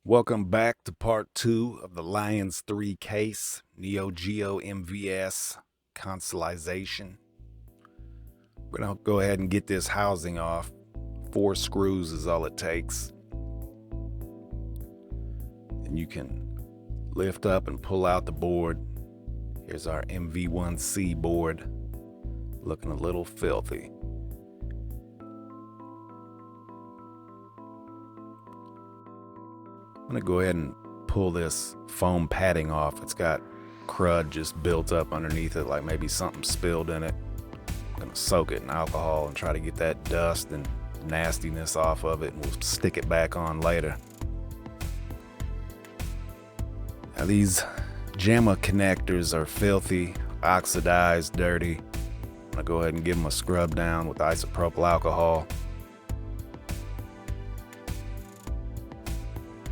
Welcome back to part 2 of the Lions3 case, Neo Geo MVS, Consolization. We're going to go ahead and get this housing off. 4 screws is all it takes. And you can lift up and pull out the board. Here's our MV1C board, looking a little filthy. I'm gonna go ahead and pull this foam padding off. It's got crud just built up underneath it, like maybe something spilled in it. I'm gonna soak it in alcohol and try to get that dust and nastiness off of it, and we'll stick it back on later. Now these JAMMA connectors are filthy, oxidized, dirty. I'm gonna go ahead and give them a scrub down with isopropyl alcohol.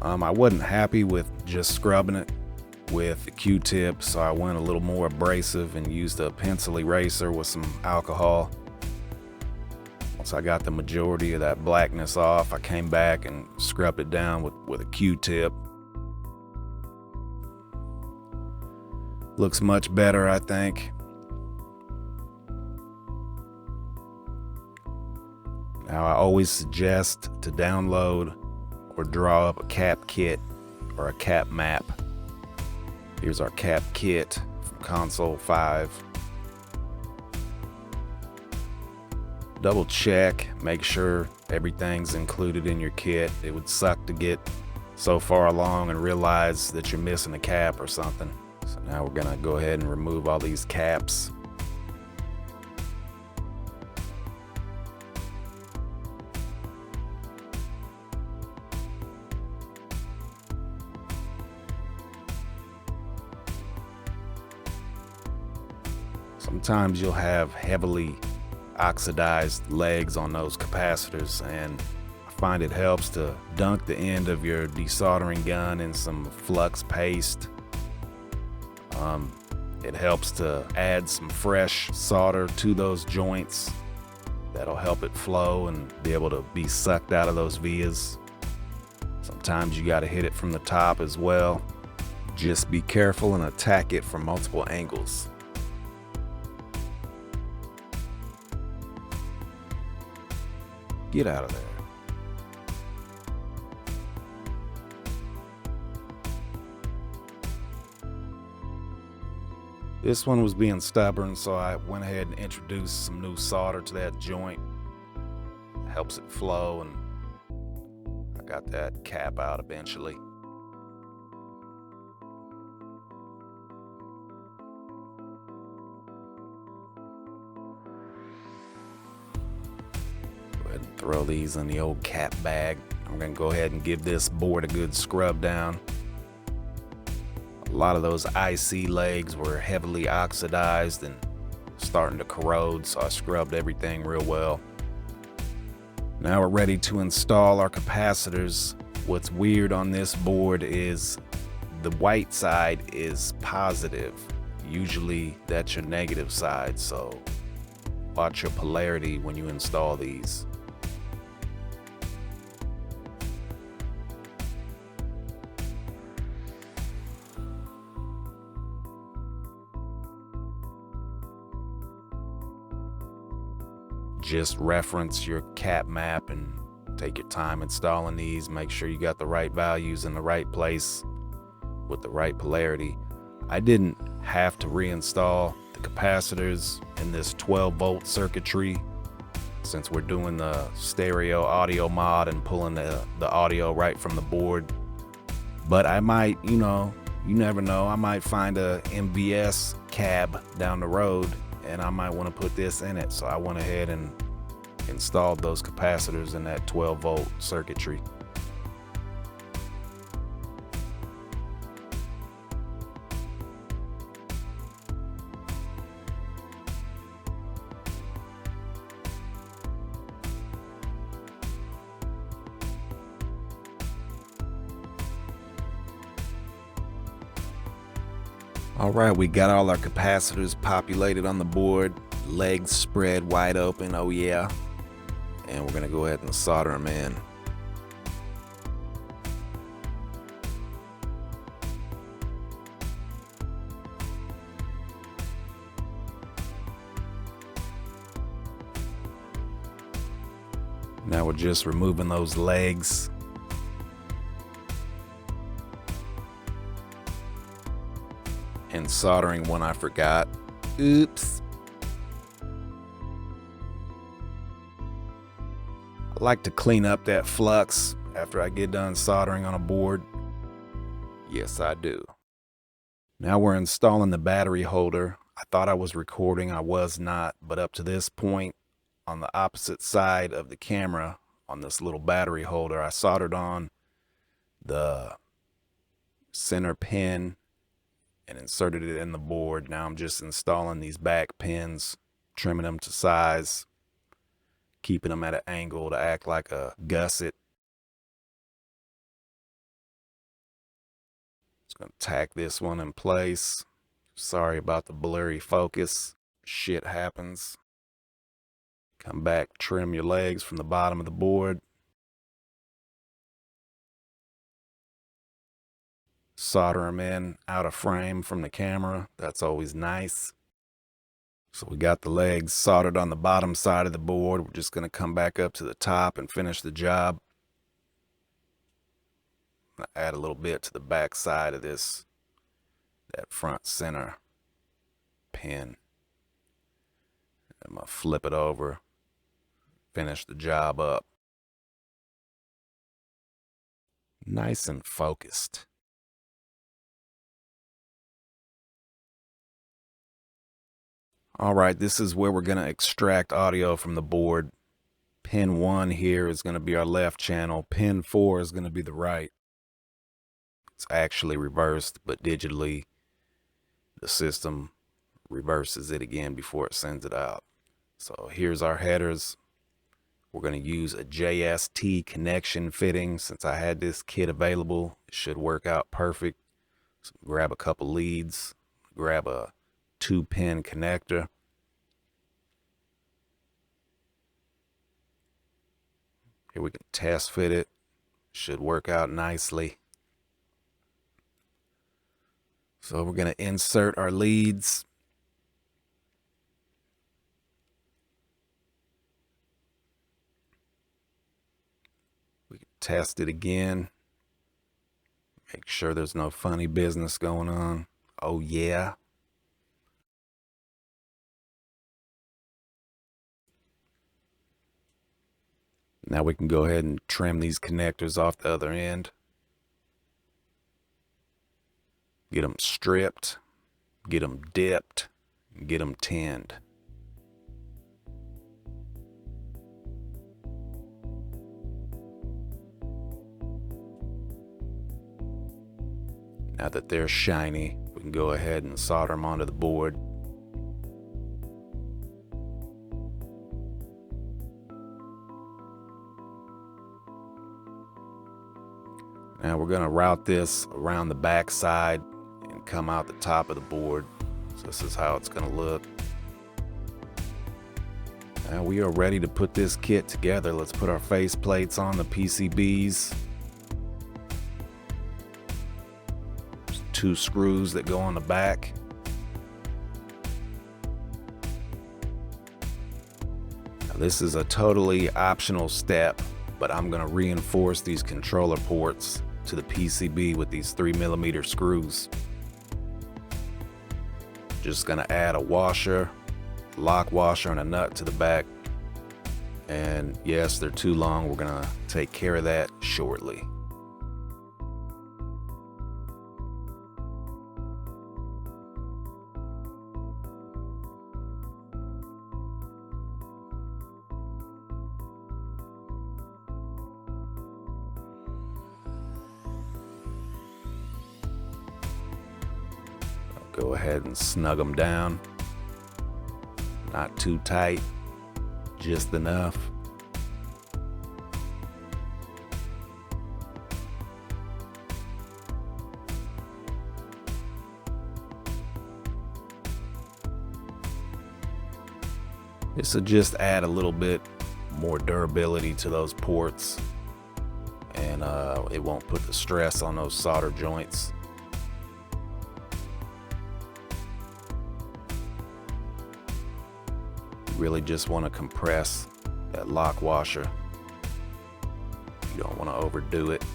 I wasn't happy with just scrubbing it with the Q-tip, so I went a little more abrasive and used a pencil eraser with some alcohol. Once I got the majority of that blackness off, I came back and scrubbed it down with a Q-tip. Looks much better, I think. Now I always suggest to download or draw up a cap kit or a cap map. Here's our cap kit from Console 5. Double check, make sure everything's included in your kit. It would suck to get so far along and realize that you're missing a cap or something. So now we're gonna go ahead and remove all these caps. Sometimes you'll have heavily oxidized legs on those capacitors, and I find it helps to dunk the end of your desoldering gun in some flux paste. It helps to add some fresh solder to those joints. That'll help it flow and be able to be sucked out of those vias. Sometimes you gotta hit it from the top as well. Just be careful and attack it from multiple angles. Get out of there. This one was being stubborn, so I went ahead and introduced some new solder to that joint. Helps it flow, and I got that cap out eventually. And throw these in the old cap bag. I'm gonna go ahead and give this board a good scrub down. A lot of those IC legs were heavily oxidized and starting to corrode, so I scrubbed everything real well. Now we're ready to install our capacitors. What's weird on this board is the white side is positive. Usually that's your negative side, so watch your polarity when you install these. Just reference your cap map and take your time installing these. Make sure you got the right values in the right place with the right polarity. I didn't have to reinstall the capacitors in this 12-volt circuitry since we're doing the stereo audio mod and pulling the audio right from the board. But I might, you never know, I might find a MVS cab down the road and I might want to put this in it. So I went ahead and installed those capacitors in that 12-volt circuitry. All right, we got all our capacitors populated on the board, legs spread wide open, oh yeah. And we're gonna go ahead and solder them in. Now we're just removing those legs. And soldering one I forgot. Oops. I like to clean up that flux after I get done soldering on a board. Yes, I do. Now we're installing the battery holder. I thought I was recording, I was not, but up to this point, on the opposite side of the camera, on this little battery holder, I soldered on the center pin and inserted it in the board. Now I'm just installing these back pins, trimming them to size, keeping them at an angle to act like a gusset. Just gonna tack this one in place. Sorry about the blurry focus. Shit happens. Come back, trim your legs from the bottom of the board. Solder them in out of frame from the camera. That's always nice. So we got the legs soldered on the bottom side of the board. We're just going to come back up to the top and finish the job. I'm going to add a little bit to the back side of this, that front center pin. I'm going to flip it over, finish the job up. Nice and focused. All right, this is where we're going to extract audio from the board. Pin 1 here is going to be our left channel. Pin 4 is going to be the right. It's actually reversed, but digitally the system reverses it again before it sends it out. So here's our headers. We're going to use a JST connection fitting. Since I had this kit available, it should work out perfect. So grab a couple leads, grab a 2-pin connector. Here we can test fit it. Should work out nicely. So we're going to insert our leads. We can test it again. Make sure there's no funny business going on. Oh yeah. Now we can go ahead and trim these connectors off the other end. Get them stripped, get them dipped, and get them tinned. Now that they're shiny, we can go ahead and solder them onto the board. Now we're going to route this around the back side and come out the top of the board. So this is how it's going to look. Now we are ready to put this kit together. Let's put our face plates on the PCBs. There's 2 screws that go on the back. Now this is a totally optional step, but I'm going to reinforce these controller ports to the PCB with these 3mm screws. Just gonna add a washer, lock washer, and a nut to the back. And yes, they're too long. We're gonna take care of that shortly. Go ahead and snug them down. Not too tight, just enough. This will just add a little bit more durability to those ports, and it won't put the stress on those solder joints. Really just want to compress that lock washer You don't want to overdo it.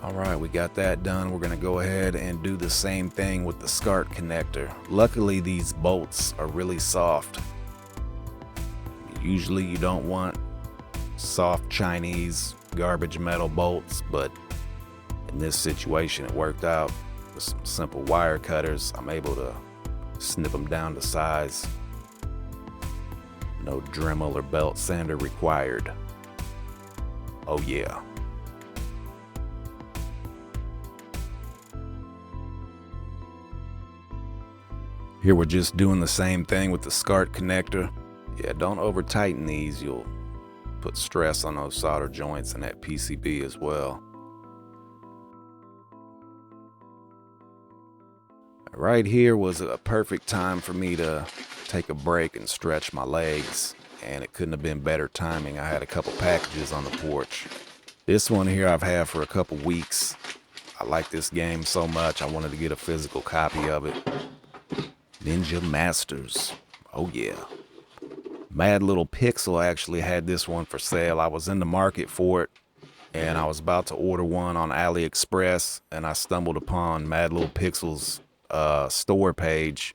All right, we got that done. We're gonna go ahead and do the same thing with the SCART connector. Luckily, these bolts are really soft. Usually you don't want soft Chinese garbage metal bolts, but in this situation it worked out. With some simple wire cutters, I'm able to snip them down to size. No Dremel or belt sander required. Oh yeah. Here we're just doing the same thing with the SCART connector. Yeah, don't over tighten these. You'll put stress on those solder joints and that PCB as well. Right here was a perfect time for me to take a break and stretch my legs, and it couldn't have been better timing. I had a couple packages on the porch. This one here I've had for a couple weeks. I like this game so much I wanted to get a physical copy of it. Ninja Masters. Oh yeah. Mad Little Pixel actually had this one for sale. I was in the market for it, and I was about to order one on AliExpress, and I stumbled upon Mad Little Pixel's store page,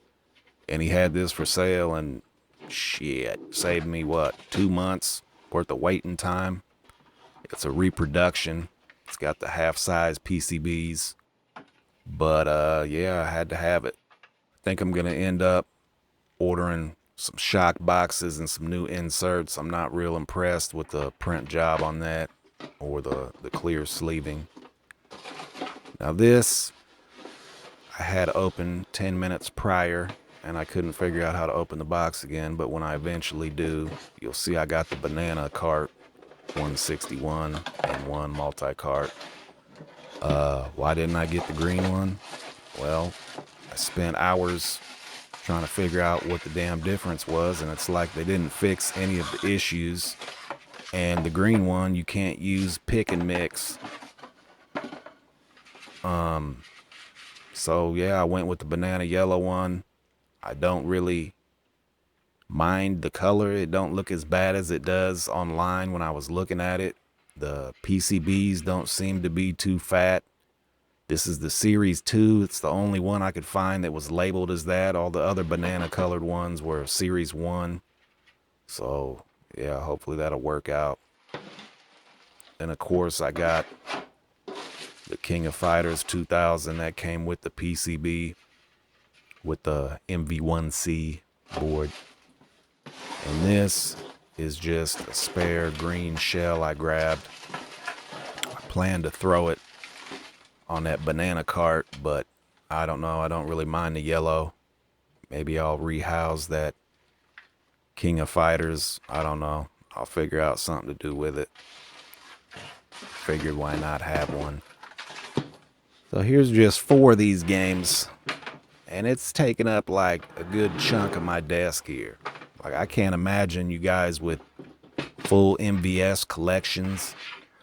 and he had this for sale, and shit, saved me what, 2 months worth of waiting time. It's a reproduction. It's got the half-size PCBs, but yeah, I had to have it. I think I'm gonna end up ordering some shock boxes and some new inserts. I'm not real impressed with the print job on that or the clear sleeving. Now this I had open 10 minutes prior, and I couldn't figure out how to open the box again, but when I eventually do, you'll see I got the banana cart 161 and one multi-cart. Why didn't I get the green one? Well, I spent hours trying to figure out what the damn difference was, and it's like they didn't fix any of the issues. And the green one, you can't use pick and mix. So yeah, I went with the banana yellow one. I don't really mind the color. It don't look as bad as it does online when I was looking at it. The PCBs don't seem to be too fat. This is the Series 2. It's the only one I could find that was labeled as that. All the other banana colored ones were Series 1. So yeah, hopefully that'll work out. And of course I got the King of Fighters 2000 that came with the PCB with the MV1C board. And this is just a spare green shell I grabbed. I plan to throw it on that banana cart, but I don't know. I don't really mind the yellow. Maybe I'll rehouse that King of Fighters. I don't know. I'll figure out something to do with it. Figured why not have one. So here's just 4 of these games, and it's taken up like a good chunk of my desk here. Like, I can't imagine you guys with full MVS collections.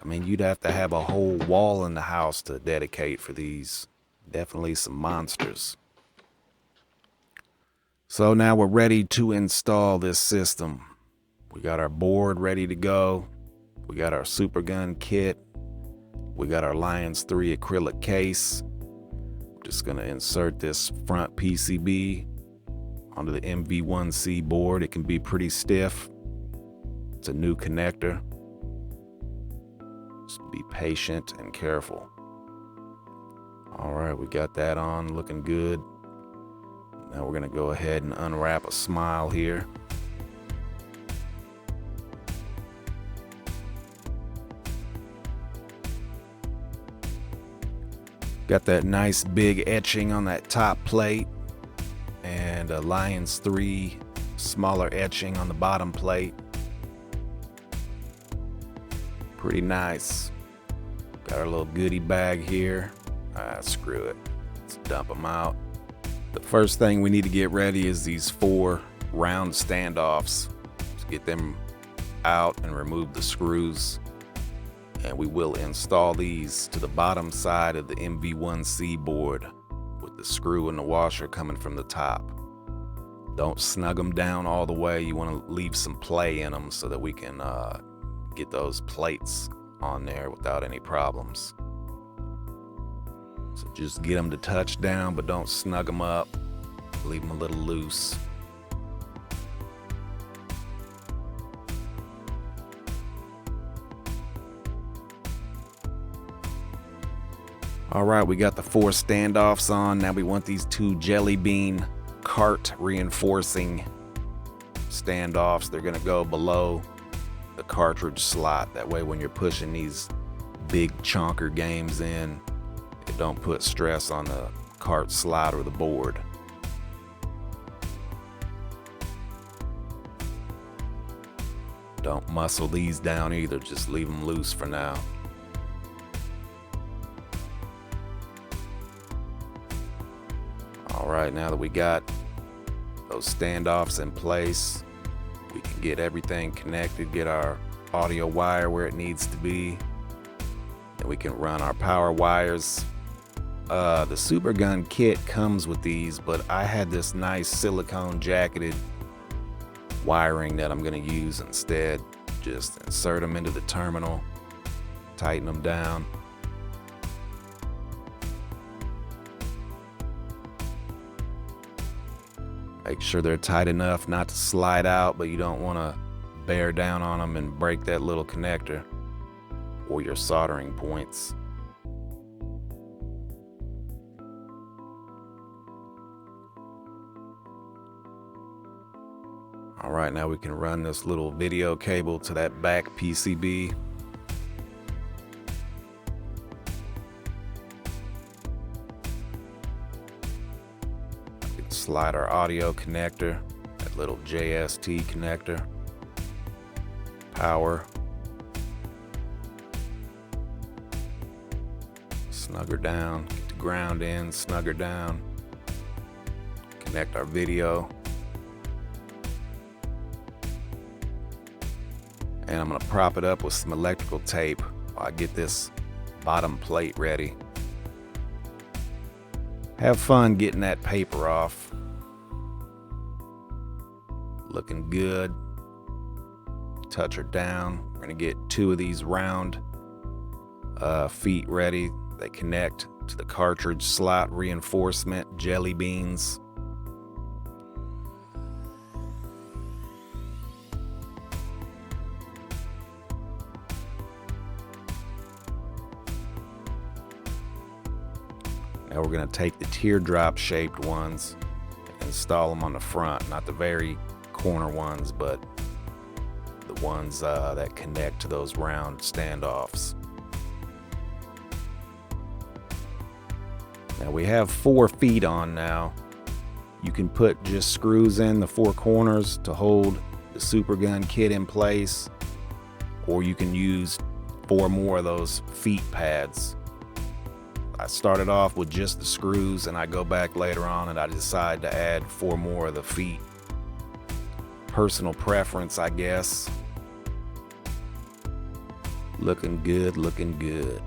I mean, you'd have to have a whole wall in the house to dedicate for these. Definitely some monsters. So now we're ready to install this system. We got our board ready to go. We got our Supergun kit. We got our Lions3 acrylic case. Just gonna insert this front PCB onto the MV1C board. It can be pretty stiff. It's a new connector. Just be patient and careful. All right, we got that on, looking good. Now we're gonna go ahead and unwrap a smile here. Got that nice big etching on that top plate, and a Lions3 smaller etching on the bottom plate. Pretty nice. Got our little goodie bag here. Screw it. Let's dump them out. The first thing we need to get ready is these 4 round standoffs. Let's get them out and remove the screws. And we will install these to the bottom side of the MV1C board with the screw and the washer coming from the top. Don't snug them down all the way. You want to leave some play in them so that we can get those plates on there without any problems. So just get them to touch down, but don't snug them up. Leave them a little loose. All right, we got the 4 standoffs on. Now we want these 2 jelly bean cart reinforcing standoffs. They're gonna go below the cartridge slot. That way when you're pushing these big chunker games in, it don't put stress on the cart slot or the board. Don't muscle these down either, just leave them loose for now. All right, now that we got those standoffs in place, we can get everything connected, get our audio wire where it needs to be, and we can run our power wires. The Supergun kit comes with these, but I had this nice silicone jacketed wiring that I'm going to use instead. Just insert them into the terminal, tighten them down. Make sure they're tight enough not to slide out, but you don't want to bear down on them and break that little connector or your soldering points. All right, now we can run this little video cable to that back PCB. Slide our audio connector, that little JST connector, power, snug her down, get the ground in, snug her down, connect our video, and I'm gonna prop it up with some electrical tape while I get this bottom plate ready. Have fun getting that paper off. Looking good. Touch her down. We're gonna get 2 of these round feet ready. They connect to the cartridge slot reinforcement jelly beans. Now we're going to take the teardrop shaped ones and install them on the front, not the very corner ones, but the ones that connect to those round standoffs. Now we have 4 feet on now. You can put just screws in the 4 corners to hold the Supergun kit in place, or you can use 4 more of those feet pads. I started off with just the screws, and I go back later on and I decide to add 4 more of the feet. Personal preference, I guess. Looking good, looking good.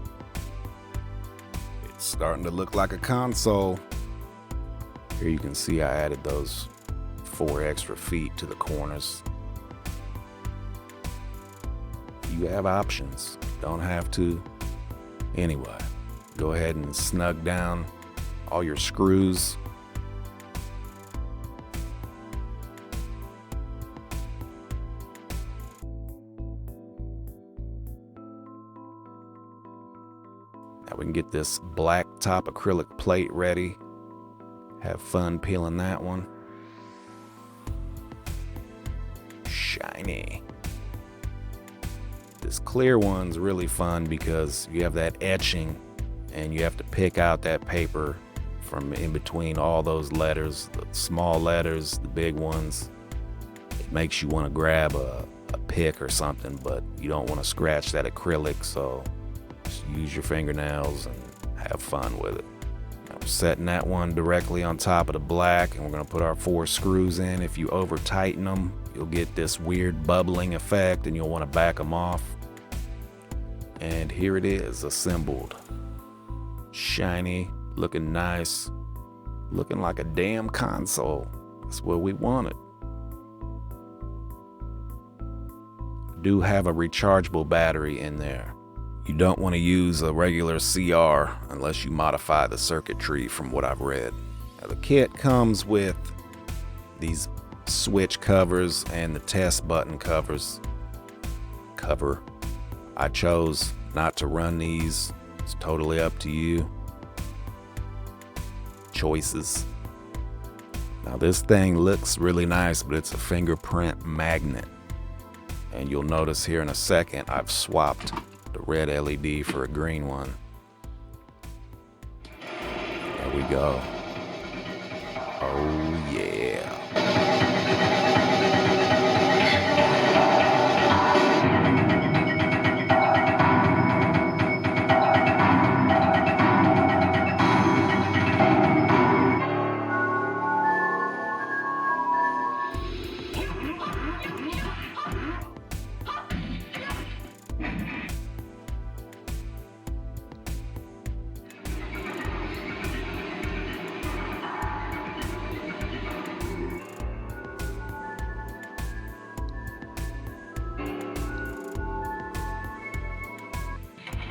It's starting to look like a console. Here you can see I added those 4 extra feet to the corners. You have options, don't have to. Anyway. Go ahead and snug down all your screws. Now we can get this black top acrylic plate ready. Have fun peeling that one. Shiny. This clear one's really fun because you have that etching and you have to pick out that paper from in between all those letters, the small letters, the big ones. It makes you want to grab a pick or something, but you don't want to scratch that acrylic, so just use your fingernails and have fun with it. Now we're setting that one directly on top of the black, and we're going to put our 4 screws in. If you over tighten them, you'll get this weird bubbling effect and you'll want to back them off. And here it is, assembled. Shiny, looking nice, looking like a damn console. That's what we wanted. do have a rechargeable battery in there. You don't want to use a regular CR unless you modify the circuitry from what I've read. Now, the kit comes with these switch covers and the test button cover. I chose not to run these. It's totally up to you. Choices. Now this thing looks really nice, but it's a fingerprint magnet. And you'll notice here in a second, I've swapped the red LED for a green one. There we go. Oh yeah.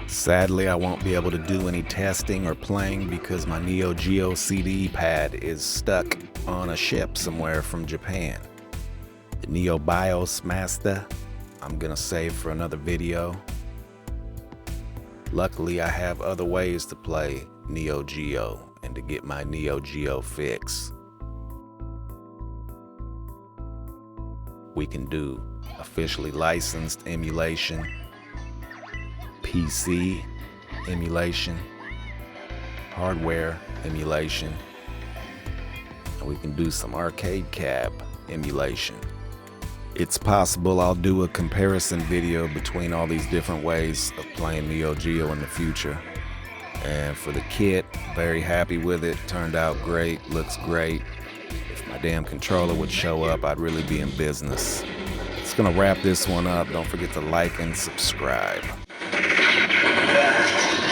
Sadly, I won't be able to do any testing or playing because my Neo Geo CD pad is stuck on a ship somewhere from Japan. The Neo BIOS Master, I'm gonna save for another video. Luckily, I have other ways to play Neo Geo and to get my Neo Geo fix. We can do officially licensed emulation, PC emulation, hardware emulation, and we can do some arcade cab emulation. It's possible I'll do a comparison video between all these different ways of playing Neo Geo in the future. And for the kit, very happy with it. Turned out great, looks great. If my damn controller would show up, I'd really be in business. It's gonna wrap this one up. Don't forget to like and subscribe.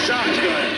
Shotgun.